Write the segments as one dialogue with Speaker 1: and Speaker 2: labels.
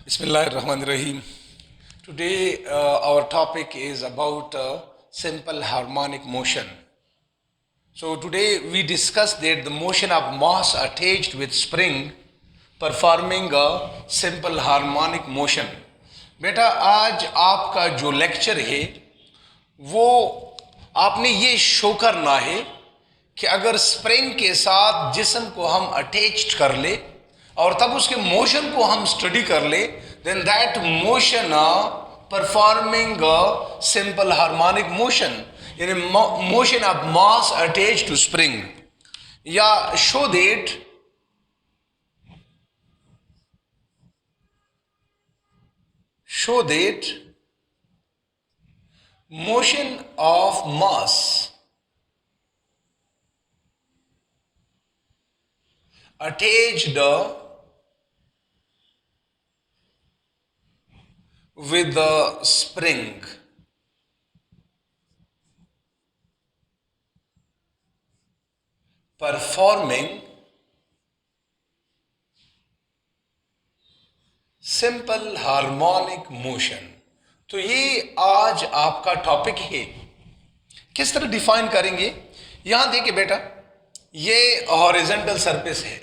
Speaker 1: Bismillahirrahmanirrahim. Today, our topic is about simple harmonic motion. So, today we discuss that the motion of mass attached with spring performing a simple harmonic motion. बेटा आज आपका जो lecture है वो आपने ये show करना है कि अगर स्प्रिंग के साथ जिस्म को हम अटैच्ड कर ले और तब उसके मोशन को हम स्टडी कर ले, then that motion performing simple harmonic motion, यानी motion of mass attach to spring, या show that motion of mass attached with the spring performing simple harmonic motion. तो ये आज आपका टॉपिक है। किस तरह डिफाइन करेंगे? यहां देखिए बेटा, ये हॉरिजॉन्टल सरफेस है,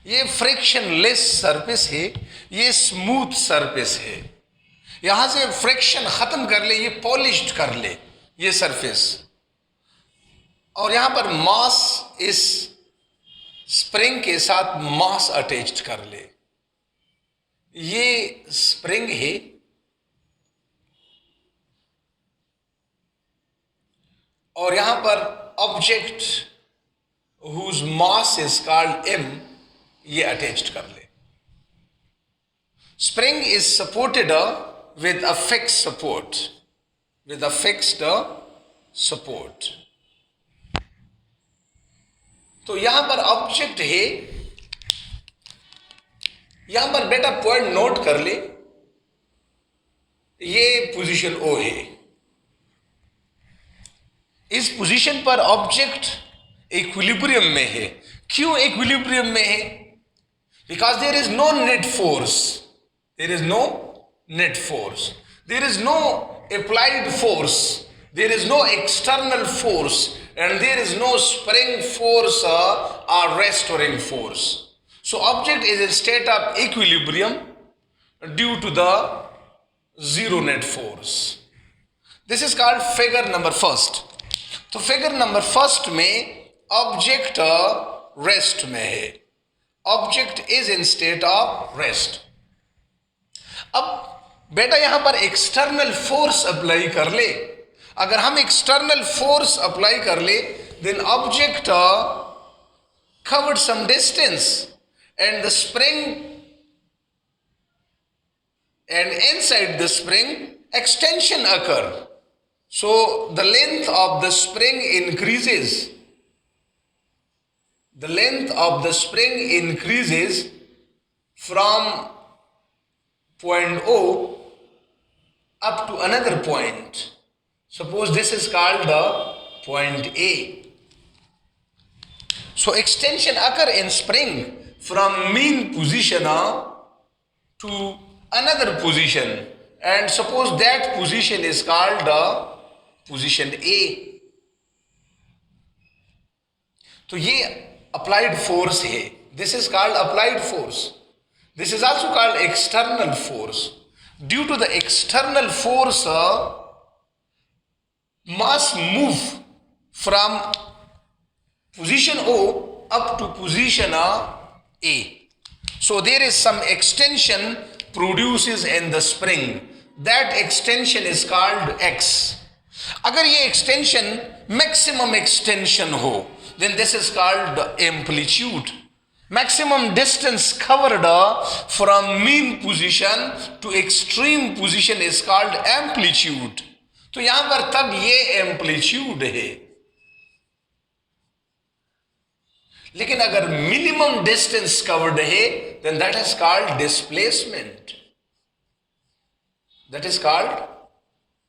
Speaker 1: ये फ्रिक्शनलेस सरफेस है, ये स्मूथ सरफेस है। यहां से फ्रिक्शन खत्म कर ले, ये पॉलिश्ड कर ले ये सरफेस, और यहां पर मास इस स्प्रिंग के साथ मास अटैच्ड कर ले। ये स्प्रिंग है और यहां पर object whose mass is called M, ये अटैच्ड कर ले। Spring is supported with a fixed support, with a fixed support. तो यहां पर ऑब्जेक्ट है, यहां पर बेटा पॉइंट नोट कर ले, ये पोजीशन ओ है। इस पोजीशन पर ऑब्जेक्ट इक्विलिब्रियम में है। क्यों इक्विलिब्रियम में है? Because there is no net force, there is no net force, there is no applied force, there is no external force, and there is no spring force or restoring force. So object is in state of equilibrium due to the zero net force. This is called figure number first. तो figure number first में object rest में है, object is in state of rest. अब बेटा यहां पर external force apply कर ले। अगर हम एक्सटर्नल फोर्स अप्लाई कर ले, then object covered some distance and the spring, and inside the spring extension occur, so the length of the spring increases, the length of the spring increases from point O up to another point. Suppose this is called the point A. So extension occur in spring from mean position to another position, and suppose that position is called the position A. तो ये applied force है, this is called applied force. This is also called external force. Due to the external force, mass move from position O up to position A. So there is some extension produces in the spring. That extension is called X. अगर ये extension maximum extension हो, then this is called amplitude. Maximum distance covered from mean position to extreme position is called amplitude. तो यहां पर तब ये amplitude है। लेकिन अगर मिनिमम डिस्टेंस कवर्ड है, then that is called displacement. That is called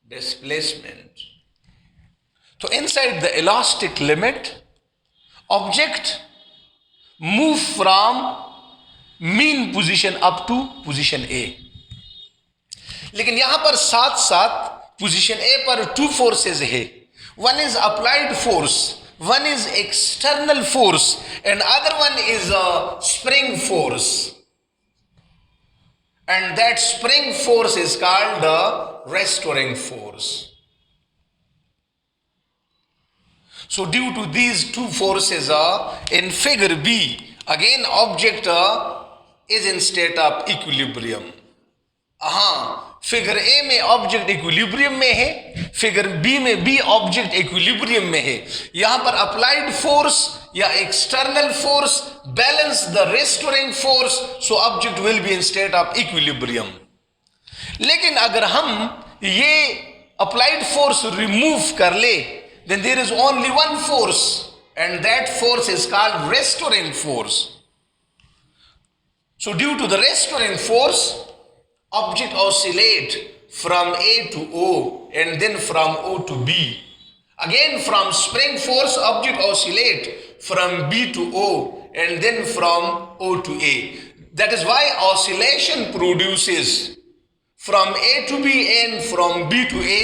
Speaker 1: displacement. So inside the elastic limit, object move from mean position up to position A. लेकिन यहां पर साथ साथ पोजीशन ए पर टू फोर्सेस है, one is applied force, one is external force and other one is a spring force, and that spring force is called the restoring force. So due to these two forces in figure B, again object is in state of equilibrium. Figure A में object equilibrium में है, figure B में B object equilibrium में है। यहां पर applied force या external force balance the restoring force, so object will be in state of equilibrium. लेकिन अगर हम ये अप्लाइड फोर्स रिमूव कर ले, then there is only one force and that force is called restoring force. So due to the restoring force, object oscillate from A to O and then from O to B. Again from spring force, object oscillate from B to O and then from O to A. That is why oscillation produces from A to B and from B to A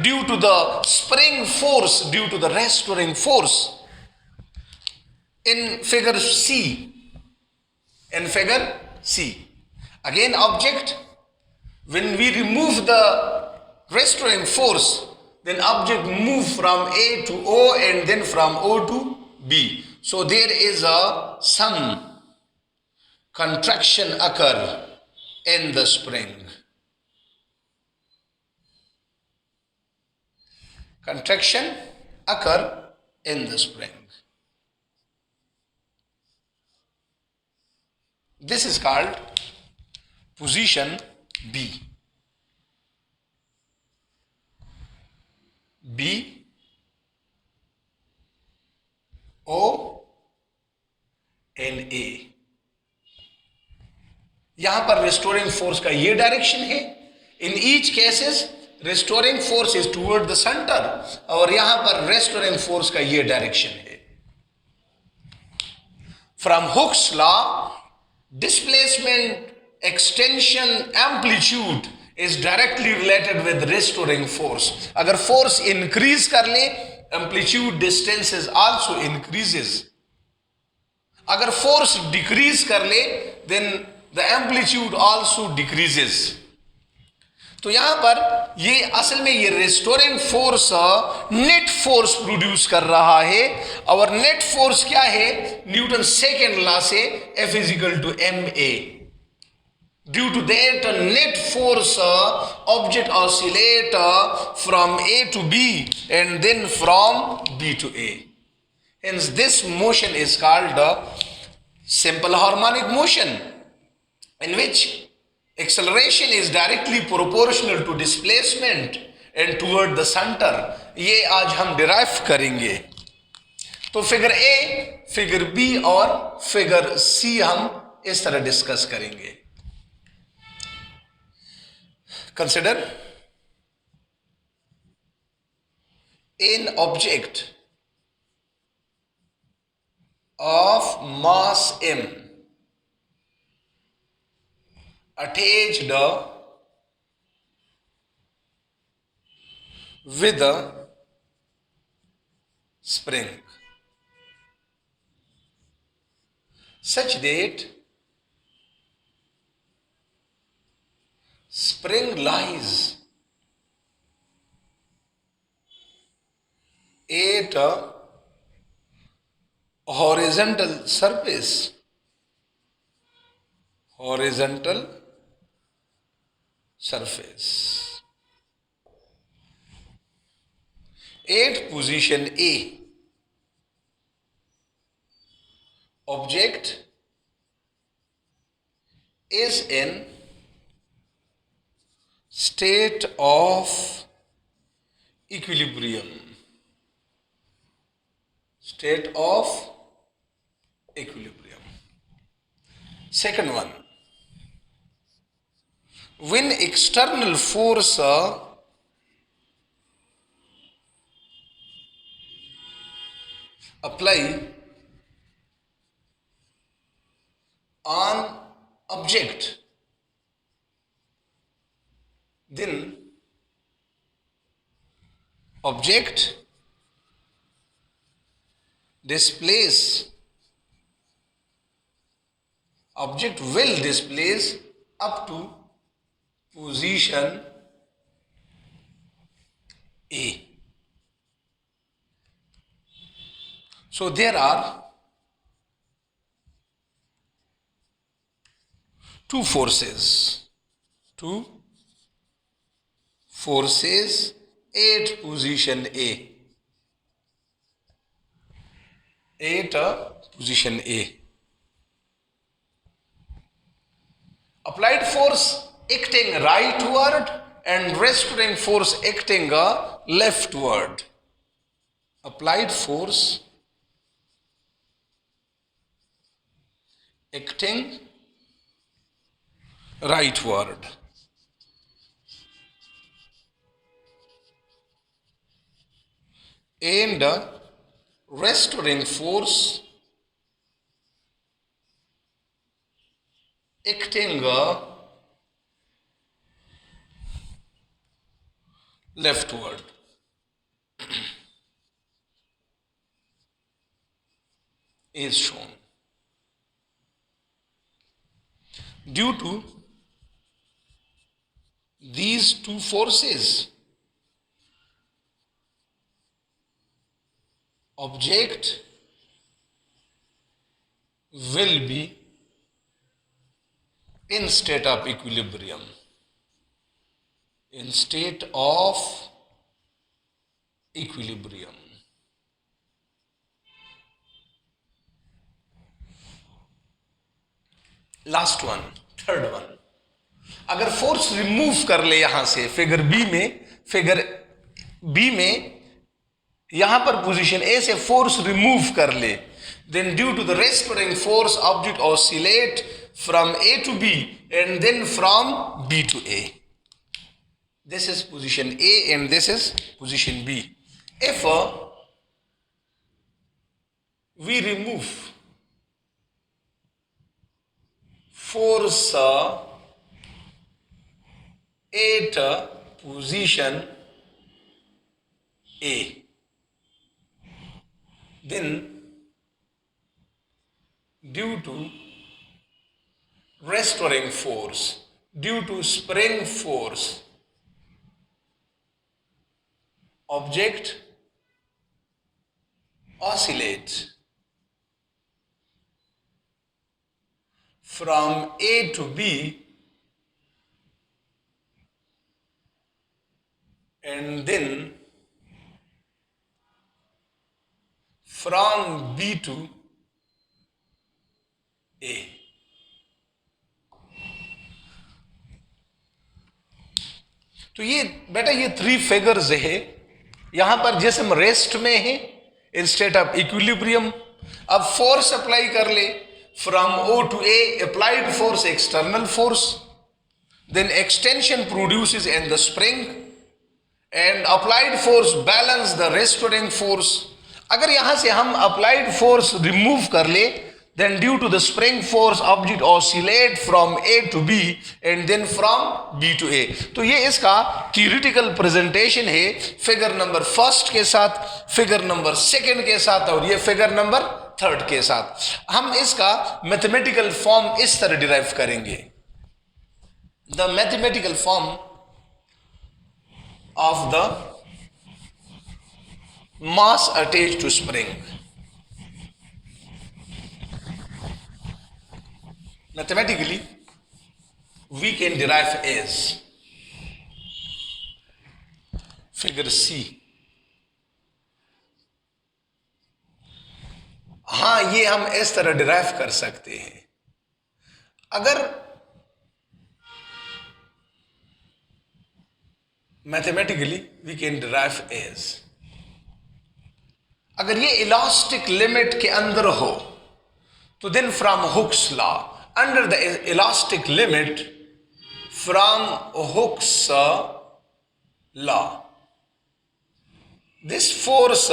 Speaker 1: due to the spring force, due to the restoring force. In figure C, in figure C, again object, when we remove the restoring force, then object move from A to O and then from O to B. So there is some contraction occur in the spring. Contraction occur in the spring. This is called position B. B, O and A। यहां पर restoring force का ये direction है। In each cases restoring force is toward the centre, और यहां पर restoring force का ये डायरेक्शन है। From Hooke's law, displacement, extension, amplitude is directly related with restoring force. अगर force increase कर ले, amplitude, distances also increases. अगर force decrease कर ले, then the amplitude also decreases. तो यहां पर ये असल में ये restoring force net force produce कर रहा है, और net force क्या है? न्यूटन सेकेंड लॉ से F is equal to ma। Due to that net force, object oscillate from A to B and then from B to A. Hence this motion is called simple harmonic motion, in which acceleration is directly proportional to displacement and toward the center. ये आज हम derive करेंगे। तो figure A, figure B और figure C हम इस तरह discuss करेंगे। Consider an object of mass m attached with a spring such that spring lies at a horizontal surface, horizontal surface at position A. Object is in state of equilibrium, state of equilibrium. Second one, when external force apply on object, then object displace, object will displace up to position A. So there are two forces at position A. At position A. Applied force acting rightward and restoring force acting leftward. Applied force acting rightward and restoring force acting leftward. Is shown. Due to these two forces, object will be in state of equilibrium. In state of equilibrium. Last one, third one, अगर force remove कर ले यहां से figure B में यहां पर position A से force remove कर ले, then due to the restoring force object oscillate from A to B and then from B to A. This is position A and this is position B. If we remove force at position A, then due to restoring force, due to spring force, object oscillates from A to B and then from B to A. तो ये बेटा ये three figures है, यहां पर जैसे हम rest में है इन स्टेट ऑफ इक्विलिब्रियम. अब फोर्स अप्लाई कर ले from O to A, applied force external force, then extension produces in the spring and applied force balance the restoring force. अगर यहां से हम अप्लाइड फोर्स रिमूव कर ले, then due to the spring force object oscillate from A to B and then from B to A. तो ये इसका theoretical presentation है फिगर नंबर फर्स्ट के साथ, फिगर नंबर सेकंड के साथ और ये फिगर नंबर थर्ड के साथ. हम इसका मैथमेटिकल फॉर्म इस तरह डिराइव करेंगे. The mathematical form of the mass attached to spring. Mathematically, we can derive as figure C. हाँ, ये हम इस तरह डिराइव कर सकते हैं. अगर mathematically we can derive as, अगर ये इलास्टिक लिमिट के अंदर हो तो then from Hooke's law, under the elastic limit, from Hooke's law, this force,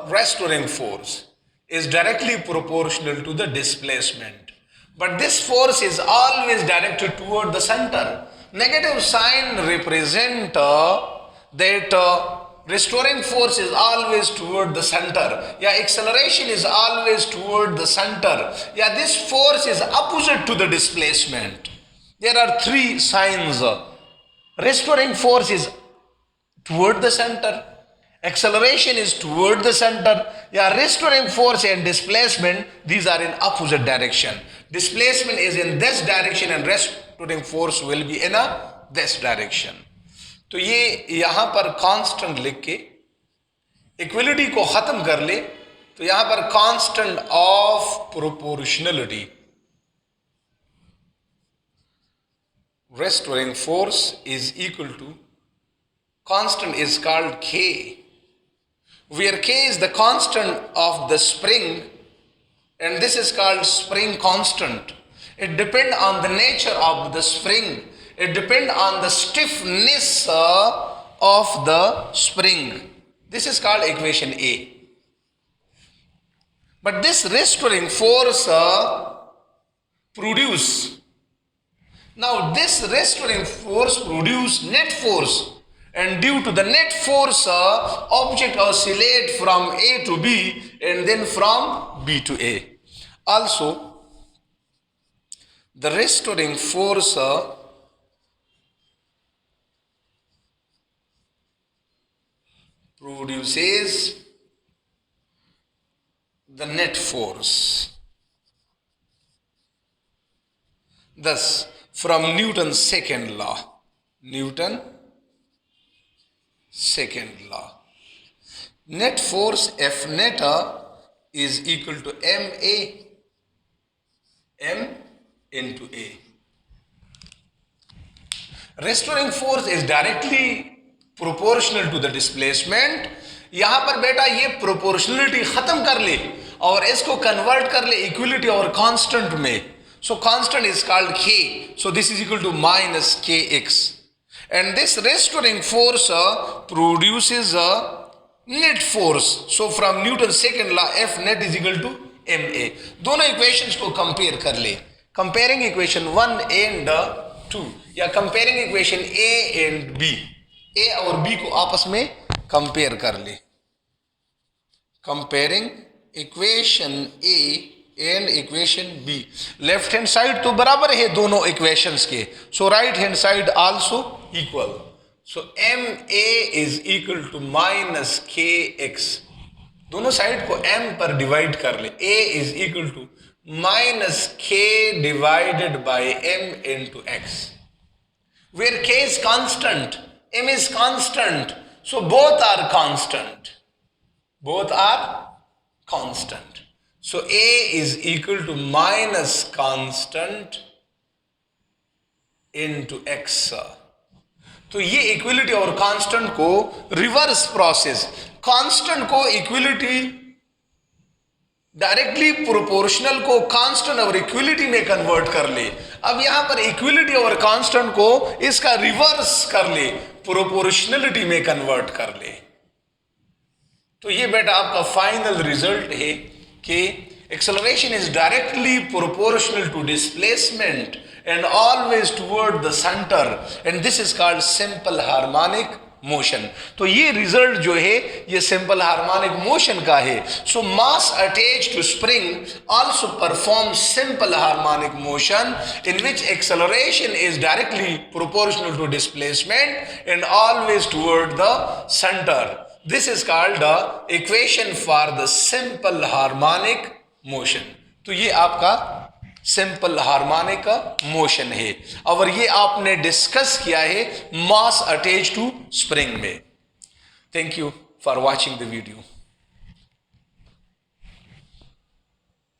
Speaker 1: restoring force, is directly proportional to the displacement. but this force is always directed toward the center. Negative sign represent that restoring force is always toward the center. Yeah, acceleration is always toward the center. Yeah, this force is opposite to the displacement. There are three signs. Restoring force is toward the center. Acceleration is toward the center. Yeah, restoring force and displacement, these are in opposite direction. Displacement is in this direction and restoring force will be in this direction. तो ये यहां पर constant लिख के equality को खत्म कर ले तो यहां पर constant of proportionality, restoring force is equal to, constant is called K, where K is the constant of the spring and this is called spring constant. It depends on the nature of the spring. It depends on the stiffness of the spring. This is called equation A. But this restoring force now this restoring force produce net force, and due to the net force object oscillate from A to B and then from B to A. Also the restoring force produces the net force. Thus, from Newton's second law, net force F net is equal to M into A. Restoring force is directly proportional to the displacement. यहां पर बेटा ये proportionality खत्म कर ले और इसको convert कर ले इक्विलिटी और कांस्टेंट में. So constant is called K. So this is equal to minus Kx. And this restoring force produces a net force. So from Newton's second law, F net is equal to ma. दोनों equations को compare कर ले. Comparing equation 1 and 2 या comparing equation A and B. A और B को आपस में compare कर ले. Comparing equation A and equation B. Left hand side तो बराबर है दोनों equations के. So right hand side also equal. So MA is equal to minus KX. दोनों साइड को M पर डिवाइड कर ले. A is equal to minus K divided by M into X. Where K is constant, M is constant. So both are constant. Both are constant. So A is equal to minus constant into X. तो ये equality और constant को reverse process, constant को equality directly proportional को constant और equality में convert कर ले. अब यहां पर इक्विलिटी और कांस्टेंट को इसका रिवर्स कर ले, प्रोपोर्शनलिटी में कन्वर्ट कर ले. तो ये बेटा आपका फाइनल रिजल्ट है कि acceleration is directly proportional to displacement and always toward the center, and this is called simple harmonic motion. तो ये रिजल्ट जो है ये सिंपल हार्मोनिक मोशन का है. So mass attached to spring also performs simple harmonic motion in which acceleration is directly proportional to displacement and always toward the center. This is called the equation for the simple harmonic motion. तो ये आपका simple harmonic motion है और ये आपने discuss किया है मास attached to spring में. Thank you for watching the video.